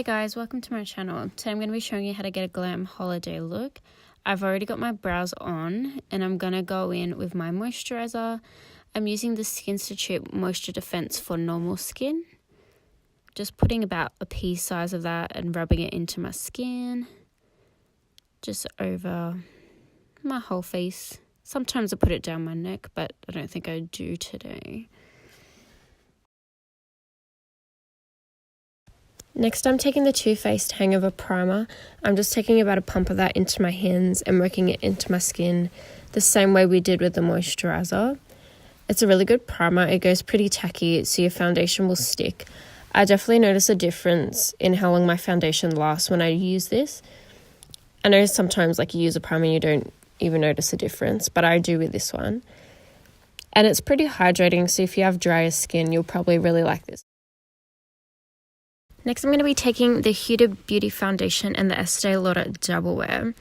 guys, welcome to my channel. Today I'm going to be showing you how to get a glam holiday look. I've already got my brows on and I'm going to go in with my moisturizer. I'm using the Skinstitut Moisture Defense for normal skin. Just putting about a pea size of that and rubbing it into my skin. Just over my whole face. Sometimes I put it down my neck, but I don't think I do today. Next, I'm taking the Too Faced Hangover Primer. I'm just taking about a pump of that into my hands and working it into my skin the same way we did with the moisturizer. It's a really good primer. It goes pretty tacky, so your foundation will stick. I definitely notice a difference in how long my foundation lasts when I use this. I know sometimes you use a primer and you don't even notice a difference, but I do with this one. And it's pretty hydrating, so if you have drier skin, you'll probably really like this. Next, I'm going to be taking the Huda Beauty Foundation and the Estee Lauder Double Wear.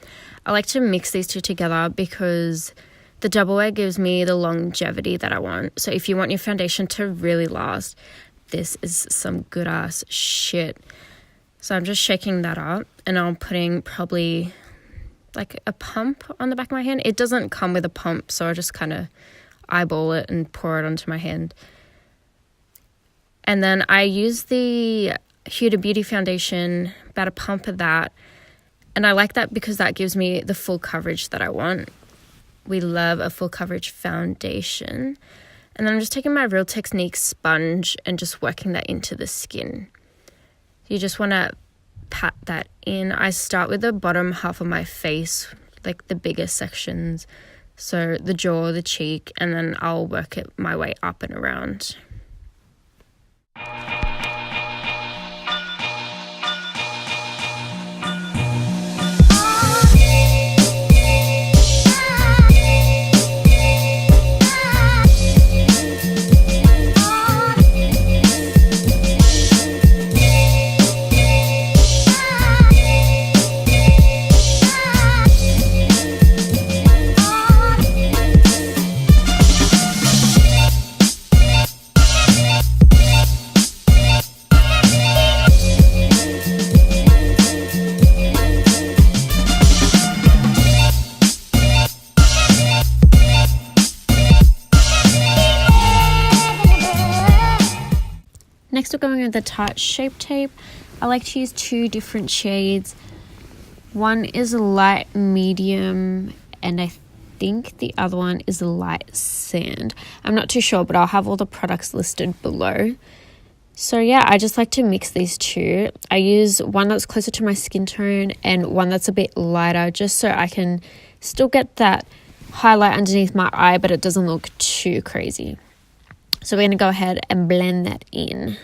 I like to mix these two together because the Double Wear gives me the longevity that I want. So if you want your foundation to really last, this is some good ass shit. So I'm just shaking that up and I'm putting probably like a pump on the back of my hand. It doesn't come with a pump, so I just kind of eyeball it and pour it onto my hand. And then I use the Huda Beauty Foundation, about a pump of that, and I like that because that gives me the full coverage that I want. We love a full coverage foundation. And then I'm just taking my Real Technique sponge and just working that into the skin. You just want to pat that in. I start with the bottom half of my face, like the biggest sections, so the jaw, the cheek, and then I'll work it my way up and around. Next, we're going with the Tarte Shape Tape. I like to use two different shades. One is a light medium, and I think the other one is a light sand. I'm not too sure, but I'll have all the products listed below. So yeah, I just like to mix these two. I use one that's closer to my skin tone and one that's a bit lighter, just so I can still get that highlight underneath my eye, but it doesn't look too crazy. So we're going to go ahead and blend that in.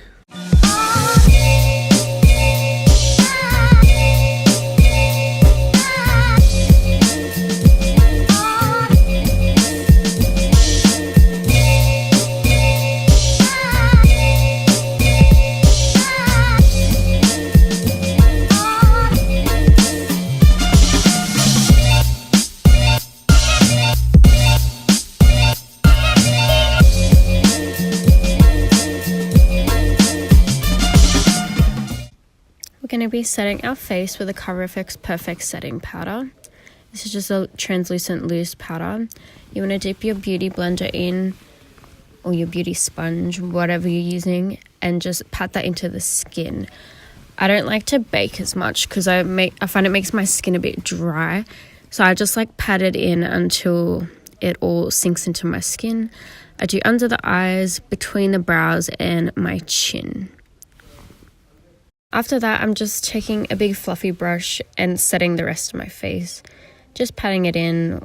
We're going to be setting our face with the Cover FX Perfect Setting Powder. This is just a translucent loose powder. You want to dip your beauty blender in, or your beauty sponge, whatever you're using, and just pat that into the skin. I don't like to bake as much because I find it makes my skin a bit dry. So I just pat it in until it all sinks into my skin. I do under the eyes, between the brows, and my chin. After that, I'm just taking a big fluffy brush and setting the rest of my face. Just patting it in.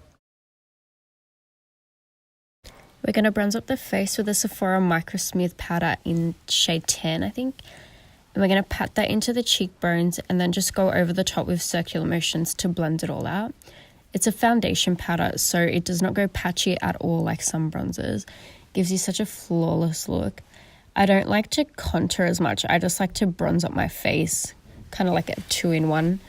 We're going to bronze up the face with the Sephora Mircosmooth powder in shade 10, I think. And we're going to pat that into the cheekbones and then just go over the top with circular motions to blend it all out. It's a foundation powder, so it does not go patchy at all like some bronzers. It gives you such a flawless look. I don't like to contour as much. I just like to bronze up my face, kind of like a 2-in-1.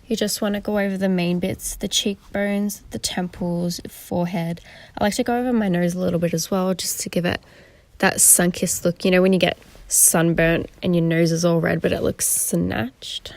You just want to go over the main bits, the cheekbones, the temples, forehead. I like to go over my nose a little bit as well, just to give it that sun-kissed look. You know when you get sunburnt and your nose is all red but it looks snatched?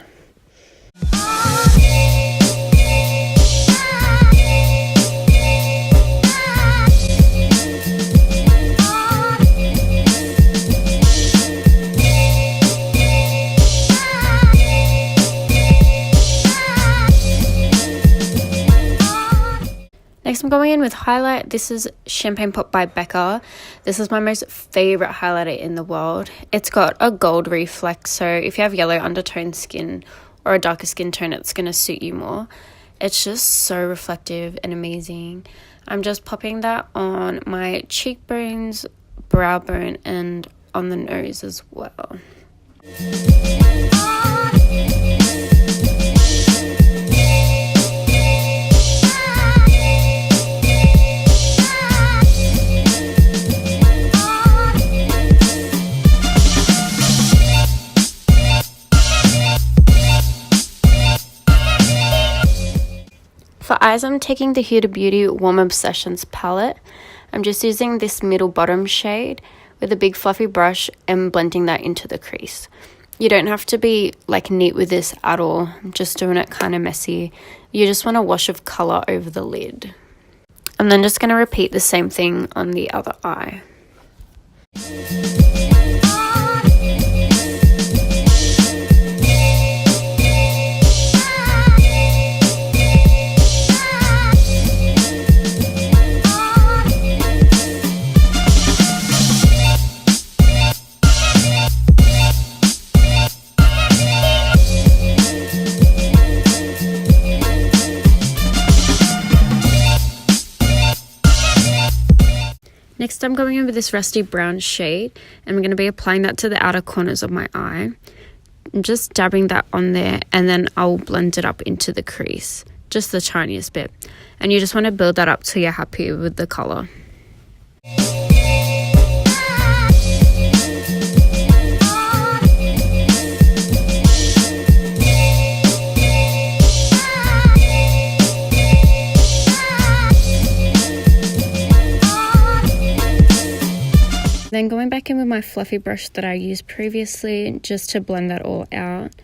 Next, I'm going in with highlight. This is Champagne Pop by Becca. This is my most favorite highlighter in the world. It's got a gold reflex, so if you have yellow undertone skin or a darker skin tone, it's going to suit you more. It's just so reflective and amazing. I'm just popping that on my cheekbones, brow bone, and on the nose as well. For eyes, I'm taking the Huda Beauty Warm Obsessions palette. I'm just using this middle bottom shade with a big fluffy brush and blending that into the crease. You don't have to be like neat with this at all. I'm just doing it kind of messy. You just want a wash of color over the lid. I'm then just going to repeat the same thing on the other eye. Next, I'm going in with this rusty brown shade, and I'm going to be applying that to the outer corners of my eye. I'm just dabbing that on there, and then I'll blend it up into the crease, just the tiniest bit. And you just want to build that up till you're happy with the color. Then going back in with my fluffy brush that I used previously just to blend that all out.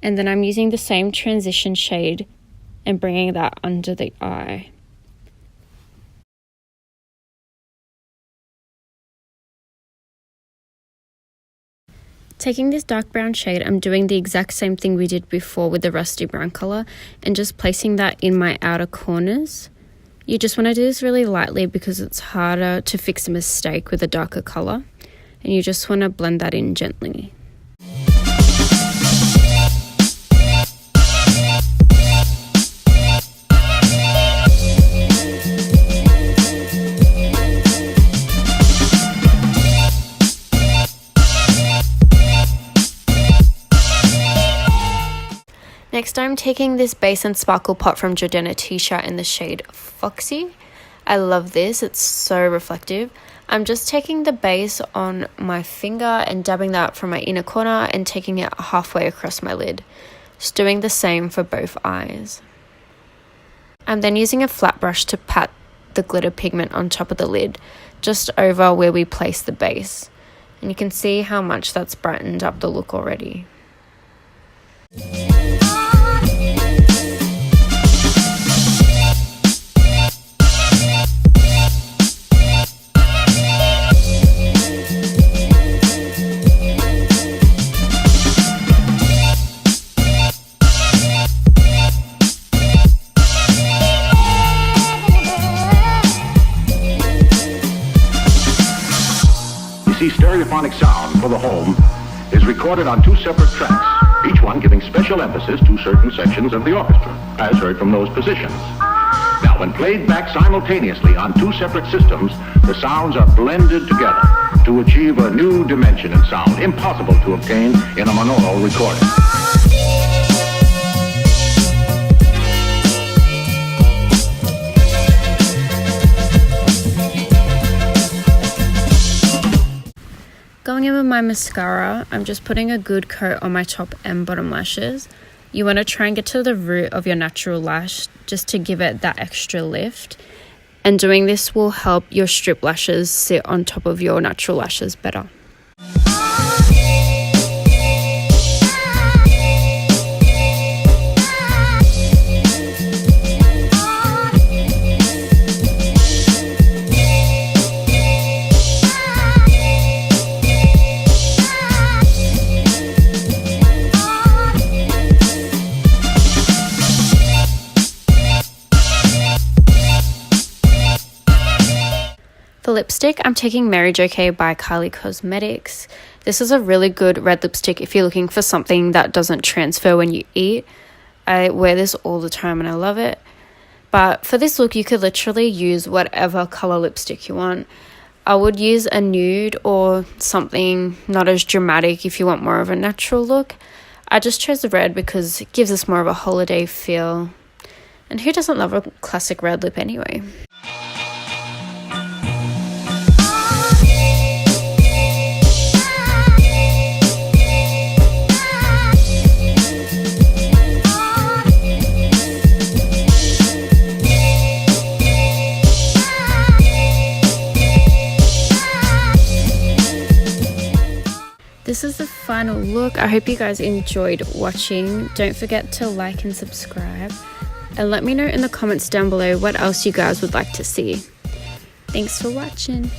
And then I'm using the same transition shade and bringing that under the eye. Taking this dark brown shade, I'm doing the exact same thing we did before with the rusty brown color and just placing that in my outer corners. You just want to do this really lightly because it's harder to fix a mistake with a darker color, and you just want to blend that in gently. Next, I'm taking this Base and Sparkle pot from Jordana T-shirt in the shade Foxy. I love this, it's so reflective. I'm just taking the base on my finger and dabbing that from my inner corner and taking it halfway across my lid. Just doing the same for both eyes. I'm then using a flat brush to pat the glitter pigment on top of the lid, just over where we place the base. And you can see how much that's brightened up the look already. Stereophonic sound for the home is recorded on two separate tracks, each one giving special emphasis to certain sections of the orchestra, as heard from those positions. Now, when played back simultaneously on two separate systems, the sounds are blended together to achieve a new dimension in sound, impossible to obtain in a monaural recording. Going in with my mascara, I'm just putting a good coat on my top and bottom lashes. You want to try and get to the root of your natural lash just to give it that extra lift. And doing this will help your strip lashes sit on top of your natural lashes better. For lipstick, I'm taking Mary JK by Kylie Cosmetics. This is a really good red lipstick if you're looking for something that doesn't transfer when you eat. I wear this all the time and I love it. But for this look, you could literally use whatever color lipstick you want. I would use a nude or something not as dramatic if you want more of a natural look. I just chose the red because it gives us more of a holiday feel. And who doesn't love a classic red lip anyway? This is the final look. I hope you guys enjoyed watching. Don't forget to like and subscribe. And let me know in the comments down below what else you guys would like to see. Thanks for watching.